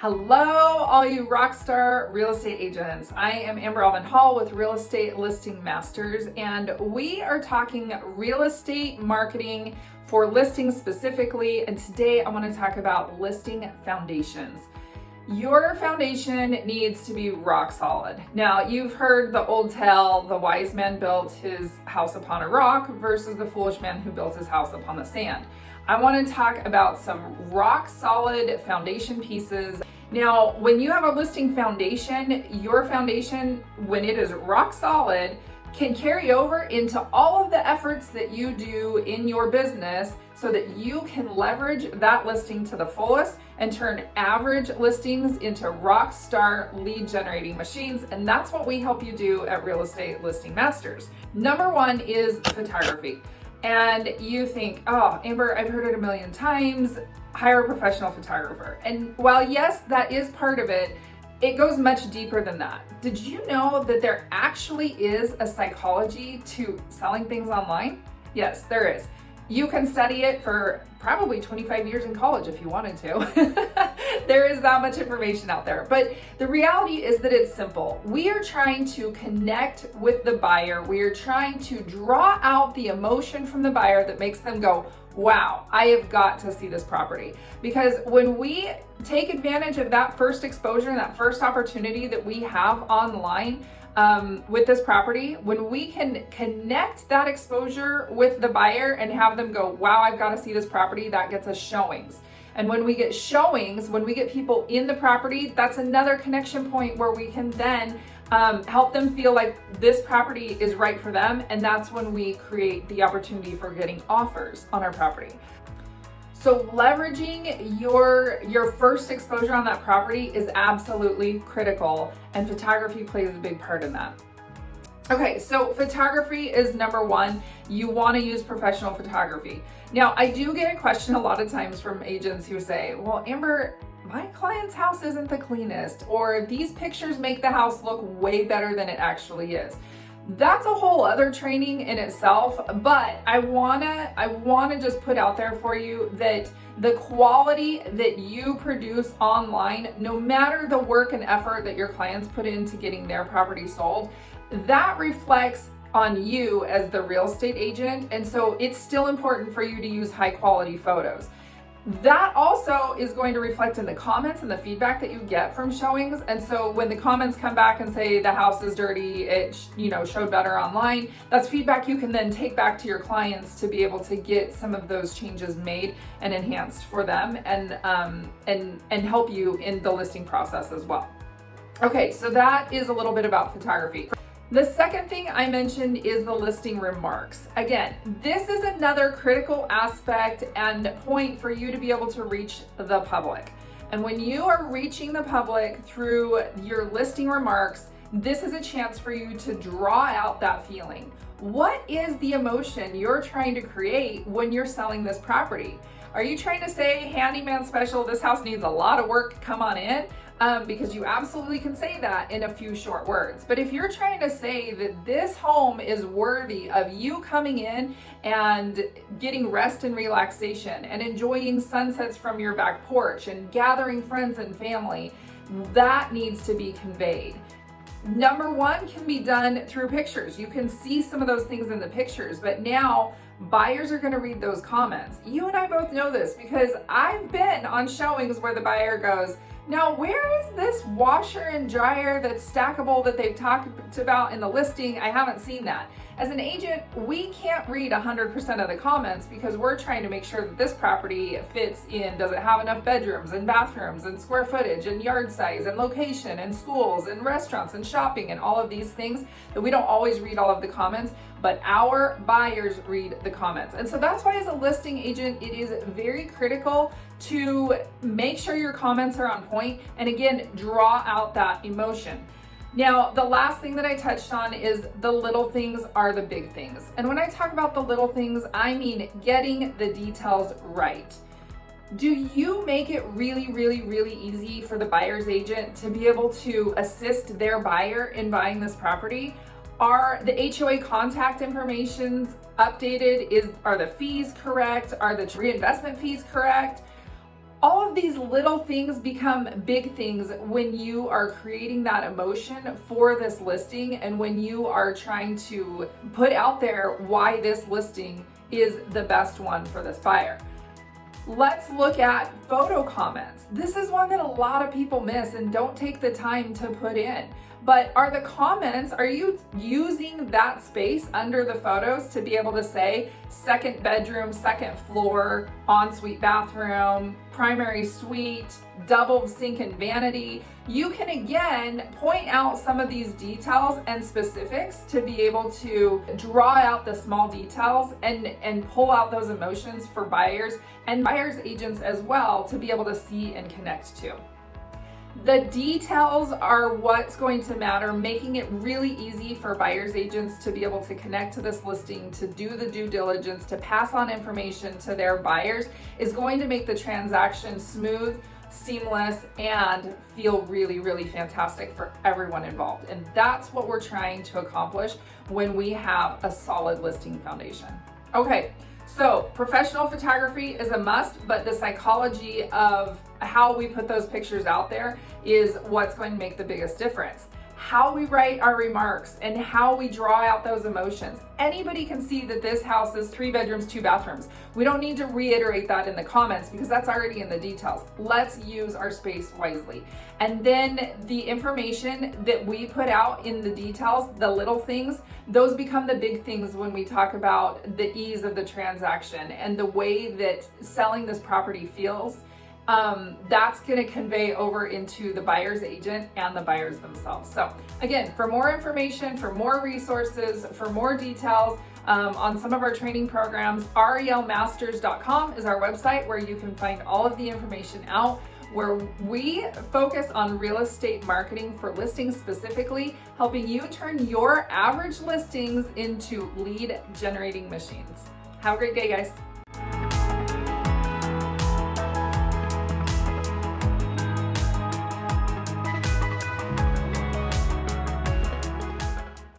Hello, all you rockstar real estate agents. I am Amber Alvin Hall with Real Estate Listing Masters, and we are talking real estate marketing for listings specifically. And today I want to talk about listing foundations. Your foundation needs to be rock solid. Now, you've heard the old tale, the wise man built his house upon a rock versus the foolish man who built his house upon the sand. I want to talk about some rock solid foundation pieces. Now, when you have a listing foundation, your foundation, when it is rock solid, can carry over into all of the efforts that you do in your business so that you can leverage that listing to the fullest and turn average listings into rock star lead generating machines. And that's what we help you do at Real Estate Listing Masters. Number one is photography. And you think, oh, Amber, I've heard it a million times, hire a professional photographer. And while yes, that is part of it, it goes much deeper than that. Did you know that there actually is a psychology to selling things online? Yes, there is. You can study it for probably 25 years in college if you wanted to. There is that much information out there. But the reality is that it's simple. We are trying to connect with the buyer. We are trying to draw out the emotion from the buyer that makes them go, wow, I have got to see this property. Because when we take advantage of that first exposure and that first opportunity that we have online, with this property, when we can connect that exposure with the buyer and have them go, wow, I've got to see this property, that gets us showings. And when we get showings, when we get people in the property, that's another connection point where we can then help them feel like this property is right for them. And that's when we create the opportunity for getting offers on our property. So leveraging your first exposure on that property is absolutely critical, and photography plays a big part in that. Okay, so photography is number one. You want to use professional photography. Now, I do get a question a lot of times from agents who say, well, Amber, my client's house isn't the cleanest, or these pictures make the house look way better than it actually is. That's a whole other training in itself, but I wanna just put out there for you that the quality that you produce online, no matter the work and effort that your clients put into getting their property sold, that reflects on you as the real estate agent. And so it's still important for you to use high quality photos. That also is going to reflect in the comments and the feedback that you get from showings. And so when the comments come back and say the house is dirty, it showed better online, that's feedback you can then take back to your clients to be able to get some of those changes made and enhanced for them and help you in the listing process as well. Okay, so that is a little bit about photography. The second thing I mentioned is the listing remarks. Again, this is another critical aspect and point for you to be able to reach the public. And when you are reaching the public through your listing remarks, this is a chance for you to draw out that feeling. What is the emotion you're trying to create when you're selling this property? Are you trying to say, handyman special, this house needs a lot of work, come on in? Because you absolutely can say that in a few short words. But if you're trying to say that this home is worthy of you coming in and getting rest and relaxation and enjoying sunsets from your back porch and gathering friends and family, that needs to be conveyed. Number one can be done through pictures. You can see some of those things in the pictures, but now buyers are going to read those comments. You and I both know this because I've been on showings where the buyer goes, now, where is this washer and dryer that's stackable that they've talked about in the listing? I haven't seen that. As an agent, we can't read 100% of the comments because we're trying to make sure that this property fits in. Does it have enough bedrooms and bathrooms and square footage and yard size and location and schools and restaurants and shopping and all of these things that we don't always read all of the comments, but our buyers read the comments. And so that's why as a listing agent, it is very critical to make sure your comments are on point and again, draw out that emotion. Now, the last thing that I touched on is the little things are the big things. And when I talk about the little things, I mean getting the details right. Do you make it really, really, really easy for the buyer's agent to be able to assist their buyer in buying this property? Are the HOA contact informations updated? Are the fees correct? Are the reinvestment fees correct? All of these little things become big things when you are creating that emotion for this listing and when you are trying to put out there why this listing is the best one for this buyer. Let's look at photo comments. This is one that a lot of people miss and don't take the time to put in. But are the comments, are you using that space under the photos to be able to say second bedroom, second floor, ensuite bathroom, primary suite, double sink and vanity? You can again point out some of these details and specifics to be able to draw out the small details and pull out those emotions for buyers and buyers agents as well to be able to see and connect to. The details are what's going to matter, making it really easy for buyers agents to be able to connect to this listing, to do the due diligence, to pass on information to their buyers is going to make the transaction smooth, seamless, and feel really, really fantastic for everyone involved. And that's what we're trying to accomplish when we have a solid listing foundation. Okay. So professional photography is a must, but the psychology of how we put those pictures out there is what's going to make the biggest difference. How we write our remarks and how we draw out those emotions. Anybody can see that this house is 3 bedrooms, 2 bathrooms. We don't need to reiterate that in the comments because that's already in the details. Let's use our space wisely. And then the information that we put out in the details, the little things, those become the big things when we talk about the ease of the transaction and the way that selling this property feels. That's going to convey over into the buyer's agent and the buyers themselves. So again, for more information, for more resources, for more details on some of our training programs, relmasters.com is our website where you can find all of the information out, where we focus on real estate marketing for listings specifically, helping you turn your average listings into lead generating machines. Have a great day, guys.